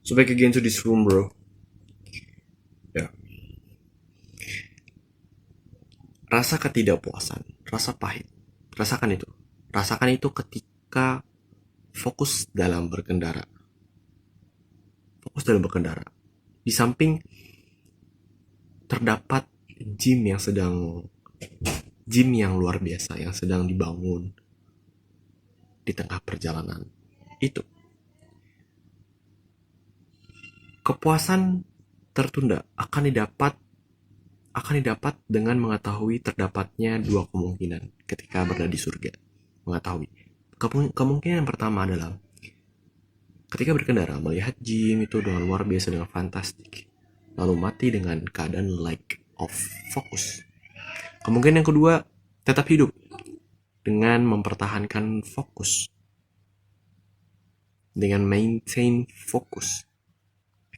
So back again to this room, bro. Ya, rasa ketidakpuasan, rasa pahit. Rasakan itu. Rasakan itu ketika fokus dalam berkendara. Fokus dalam berkendara. Di samping terdapat gym yang sedang gym yang luar biasa yang sedang dibangun di tengah perjalanan. Itu kepuasan tertunda akan didapat dengan mengetahui terdapatnya dua kemungkinan ketika berada di surga. Mengetahui. Kemungkinan yang pertama adalah ketika berkendara melihat gym itu dengan luar biasa dengan fantastik, lalu mati dengan keadaan lack of focus. Kemungkinan yang kedua tetap hidup dengan mempertahankan fokus, dengan maintain fokus.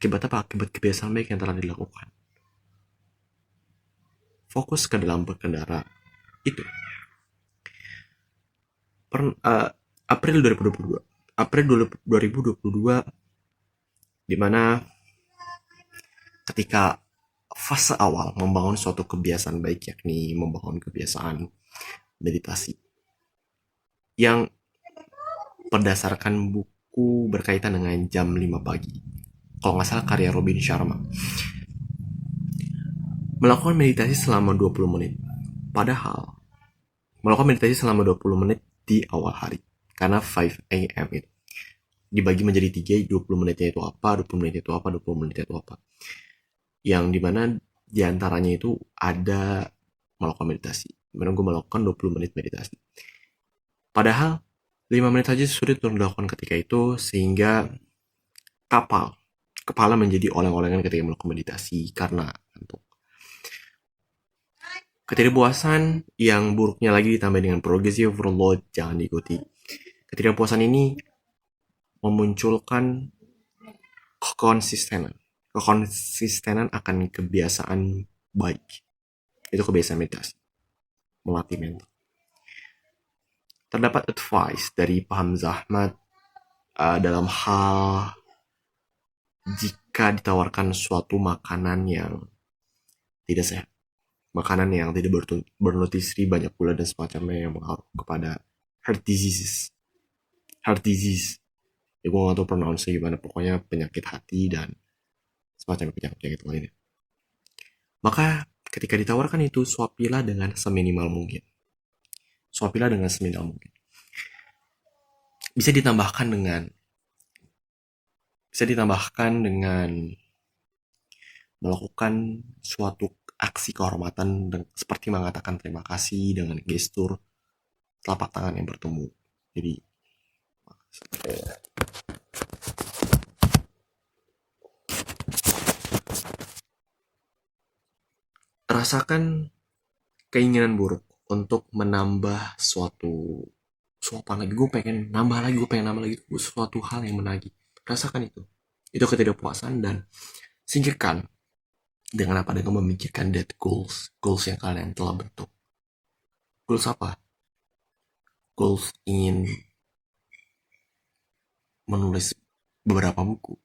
Akibat apa? Akibat kebiasaan baik yang telah dilakukan. Fokus ke dalam berkendara itu. April 2022. April 2022 di mana ketika fase awal membangun suatu kebiasaan baik, yakni membangun kebiasaan meditasi yang berdasarkan buku berkaitan dengan jam 5 pagi, kalau nggak salah karya Robin Sharma. Melakukan meditasi selama 20 menit. Padahal melakukan meditasi selama 20 menit di awal hari, karena 5 a.m. itu dibagi menjadi 3, 20 menitnya itu apa, 20 menit itu apa, 20 menit itu apa. Yang dimana diantaranya itu ada melakukan meditasi. Dimana gue melakukan 20 menit meditasi. Padahal 5 menit saja sulit untuk dilakukan ketika itu, sehingga kepala menjadi oleng-olengan ketika melakukan meditasi karena ngantuk. Ketidakpuasan yang buruknya lagi ditambah dengan progressive overload jangan diikuti. Ketidakpuasan ini memunculkan kekonsistenan. Kekonsistenan akan kebiasaan baik. Itu kebiasaan meditasi. Melatih mental. Terdapat advice dari Pak Hamzah Ahmad dalam hal jika ditawarkan suatu makanan yang tidak sehat. Makanan yang tidak bernutrisi, banyak gula dan semacamnya yang mengaruh kepada heart diseases. Heart disease. Ya gue gak tau pronounce gimana, pokoknya penyakit hati dan semacam penyakit lainnya. Maka ketika ditawarkan itu, suapilah dengan seminimal mungkin. Suapilah dengan seminimal mungkin. Bisa ditambahkan dengan melakukan suatu aksi kehormatan seperti mengatakan terima kasih dengan gestur telapak tangan yang bertemu. Jadi rasakan keinginan buruk untuk menambah suatu lagi, gue pengen nambah lagi suatu hal yang menagih. Rasakan itu ketidakpuasan, dan singkirkan dengan apa? Dengan memikirkan that goals yang kalian telah bentuk. Goals apa? Goals ingin menulis beberapa buku.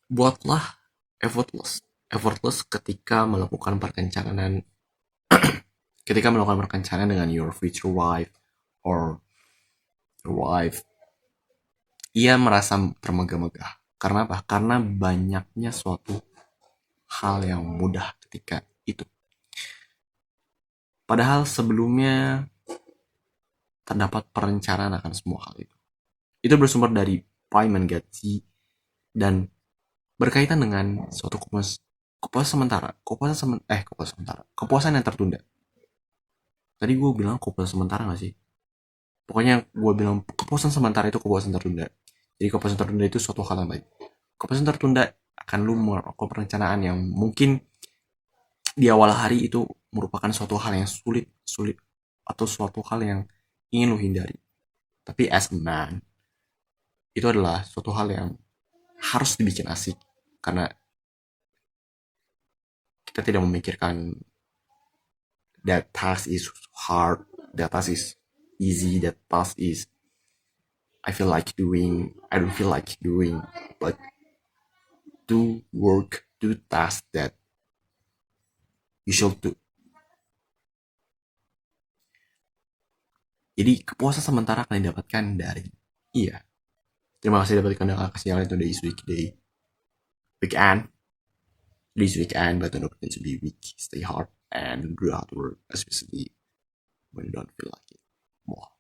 Buatlah effortless ketika melakukan perkencanan dengan your future wife or your wife. Ia merasa termegah-megah. Karena apa? Karena banyaknya suatu hal yang mudah ketika itu. Padahal sebelumnya terdapat perencanaan akan semua hal itu. Itu bersumber dari Payman Gatsi dan berkaitan dengan suatu kepuasan yang tertunda. Tadi gue bilang kepuasan sementara gak sih? Pokoknya gue bilang kepuasan sementara itu kepuasan tertunda. Jadi kepuasan tertunda itu suatu hal yang baik. Kepuasan tertunda akan lu melakukan perencanaan yang mungkin di awal hari itu merupakan suatu hal yang sulit atau suatu hal yang ingin lu hindari. Tapi as a man, itu adalah suatu hal yang harus dibikin asik, karena kita tidak memikirkan that task is hard, that task is easy, that task is I don't feel like doing, but do work, do tasks that you should do. Jadi kepuasan sementara kalian dapatkan dari, iya, terima kasih dapatkan dengan kesialan itu dari weekend, this weekend, but don't pretend to be weak. Stay hard and do hard work, especially when you don't feel like it more.